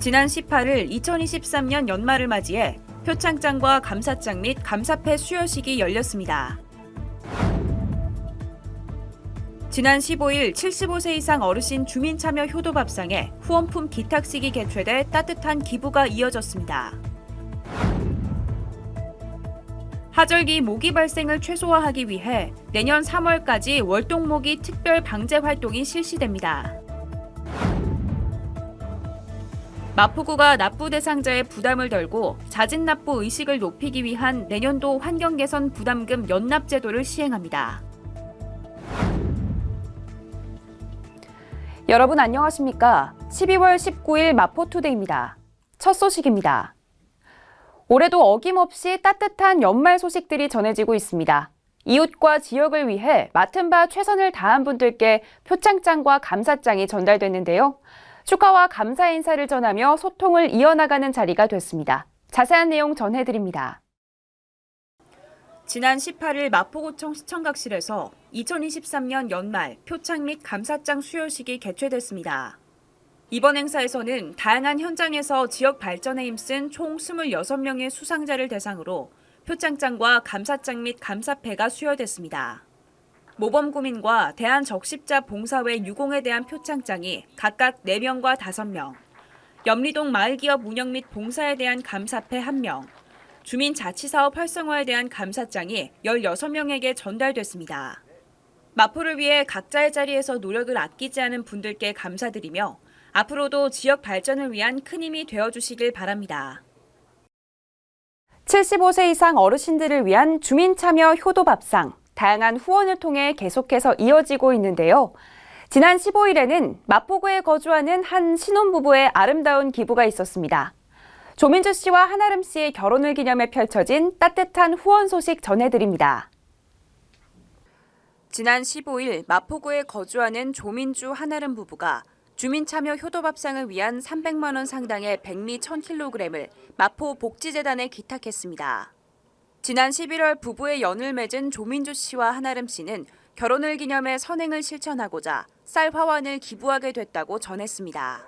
지난 18일 2023년 연말을 맞이해 표창장과 감사장 및 감사패 수여식이 열렸습니다. 지난 15일 75세 이상 어르신 주민참여 효도밥상에 후원품 기탁식이 개최돼 따뜻한 기부가 이어졌습니다. 하절기 모기 발생을 최소화하기 위해 내년 3월까지 월동모기 특별 방제 활동이 실시됩니다. 마포구가 납부 대상자의 부담을 덜고 자진 납부 의식을 높이기 위한 내년도 환경개선 부담금 연납 제도를 시행합니다. 여러분 안녕하십니까? 12월 19일 마포투데이입니다. 첫 소식입니다. 올해도 어김없이 따뜻한 연말 소식들이 전해지고 있습니다. 이웃과 지역을 위해 맡은 바 최선을 다한 분들께 표창장과 감사장이 전달됐는데요. 축하와 감사 인사를 전하며 소통을 이어나가는 자리가 됐습니다. 자세한 내용 전해드립니다. 지난 18일 마포구청 시청각실에서 2023년 연말 표창 및 감사장 수여식이 개최됐습니다. 이번 행사에서는 다양한 현장에서 지역 발전에 힘쓴 총 26명의 수상자를 대상으로 표창장과 감사장 및 감사패가 수여됐습니다. 모범구민과 대한적십자 봉사회 유공에 대한 표창장이 각각 4명과 5명, 염리동 마을기업 운영 및 봉사에 대한 감사패 1명, 주민자치사업 활성화에 대한 감사장이 16명에게 전달됐습니다. 마포를 위해 각자의 자리에서 노력을 아끼지 않은 분들께 감사드리며 앞으로도 지역 발전을 위한 큰 힘이 되어주시길 바랍니다. 75세 이상 어르신들을 위한 주민참여 효도밥상, 다양한 후원을 통해 계속해서 이어지고 있는데요. 지난 15일에는 마포구에 거주하는 한 신혼부부의 아름다운 기부가 있었습니다. 조민주 씨와 한아름 씨의 결혼을 기념해 펼쳐진 따뜻한 후원 소식 전해드립니다. 지난 15일 마포구에 거주하는 조민주 한아름 부부가 주민참여 효도밥상을 위한 300만 원 상당의 백미 1000kg을 마포 복지재단에 기탁했습니다. 지난 11월 부부의 연을 맺은 조민주 씨와 한아름 씨는 결혼을 기념해 선행을 실천하고자 쌀 화환을 기부하게 됐다고 전했습니다.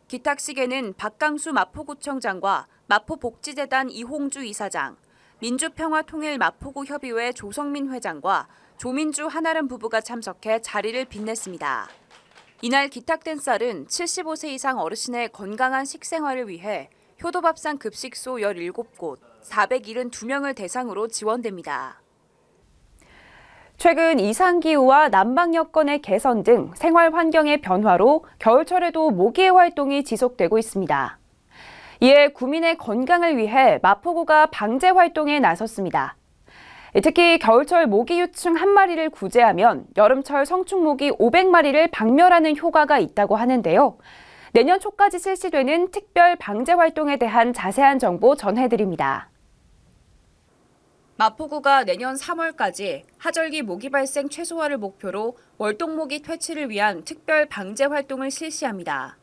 기탁식에는 박강수 마포구청장과 마포복지재단 이홍주 이사장, 민주평화통일 마포구 협의회 조성민 회장과 조민주 한아름 부부가 참석해 자리를 빛냈습니다. 이날 기탁된 쌀은 75세 이상 어르신의 건강한 식생활을 위해 효도밥상 급식소 17곳, 472명을 대상으로 지원됩니다. 최근 이상기후와 난방 여건의 개선 등 생활 환경의 변화로 겨울철에도 모기의 활동이 지속되고 있습니다. 이에 구민의 건강을 위해 마포구가 방제 활동에 나섰습니다. 특히 겨울철 모기 유충 1마리를 구제하면 여름철 성충 모기 500마리를 박멸하는 효과가 있다고 하는데요. 내년 초까지 실시되는 특별 방제 활동에 대한 자세한 정보 전해드립니다. 마포구가 내년 3월까지 하절기 모기 발생 최소화를 목표로 월동모기 퇴치를 위한 특별 방제 활동을 실시합니다.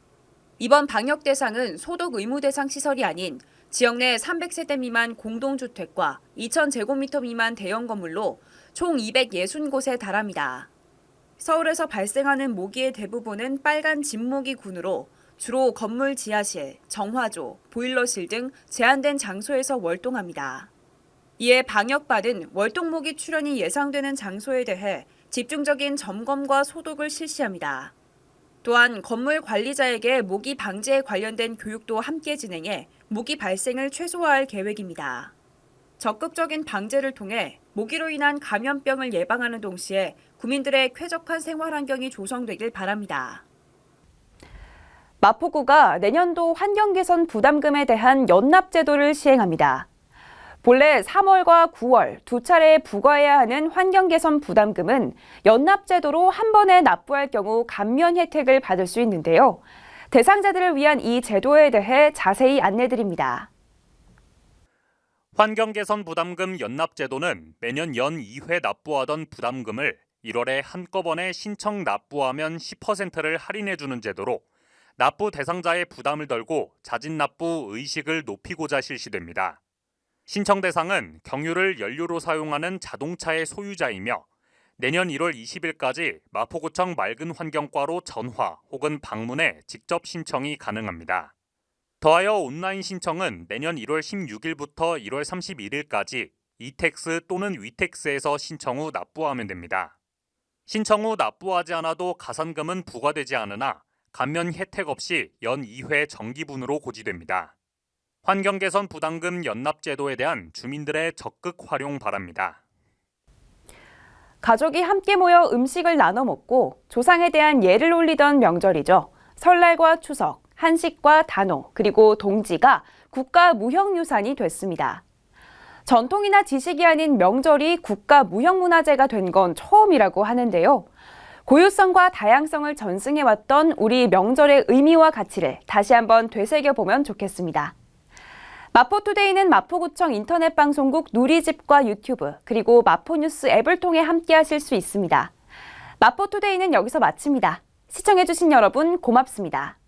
이번 방역 대상은 소독 의무 대상 시설이 아닌 지역 내 300세대 미만 공동주택과 2000제곱미터 미만 대형 건물로 총 260곳에 달합니다. 서울에서 발생하는 모기의 대부분은 빨간 진모기군으로 주로 건물 지하실, 정화조, 보일러실 등 제한된 장소에서 월동합니다. 이에 방역받은 월동모기 출현이 예상되는 장소에 대해 집중적인 점검과 소독을 실시합니다. 또한 건물 관리자에게 모기 방제에 관련된 교육도 함께 진행해 모기 발생을 최소화할 계획입니다. 적극적인 방제를 통해 모기로 인한 감염병을 예방하는 동시에 구민들의 쾌적한 생활 환경이 조성되길 바랍니다. 마포구가 내년도 환경개선 부담금에 대한 연납 제도를 시행합니다. 본래 3월과 9월 두 차례 부과해야 하는 환경개선 부담금은 연납 제도로 한 번에 납부할 경우 감면 혜택을 받을 수 있는데요. 대상자들을 위한 이 제도에 대해 자세히 안내드립니다. 환경개선 부담금 연납 제도는 매년 연 2회 납부하던 부담금을 1월에 한꺼번에 신청 납부하면 10%를 할인해주는 제도로 납부 대상자의 부담을 덜고 자진 납부 의식을 높이고자 실시됩니다. 신청 대상은 경유를 연료로 사용하는 자동차의 소유자이며 내년 1월 20일까지 마포구청 맑은 환경과로 전화 혹은 방문해 직접 신청이 가능합니다. 더하여 온라인 신청은 내년 1월 16일부터 1월 31일까지 이택스 또는 위택스에서 신청 후 납부하면 됩니다. 신청 후 납부하지 않아도 가산금은 부과되지 않으나 감면 혜택 없이 연 2회 정기분으로 고지됩니다. 환경 개선 부담금 연납 제도에 대한 주민들의 적극 활용 바랍니다. 가족이 함께 모여 음식을 나눠 먹고 조상에 대한 예를 올리던 명절이죠. 설날과 추석, 한식과 단오, 그리고 동지가 국가 무형유산이 됐습니다. 전통이나 지식이 아닌 명절이 국가 무형문화재가 된 건 처음이라고 하는데요. 고유성과 다양성을 전승해왔던 우리 명절의 의미와 가치를 다시 한번 되새겨보면 좋겠습니다. 마포투데이는 마포구청 인터넷 방송국 누리집과 유튜브, 그리고 마포뉴스 앱을 통해 함께하실 수 있습니다. 마포투데이는 여기서 마칩니다. 시청해주신 여러분 고맙습니다.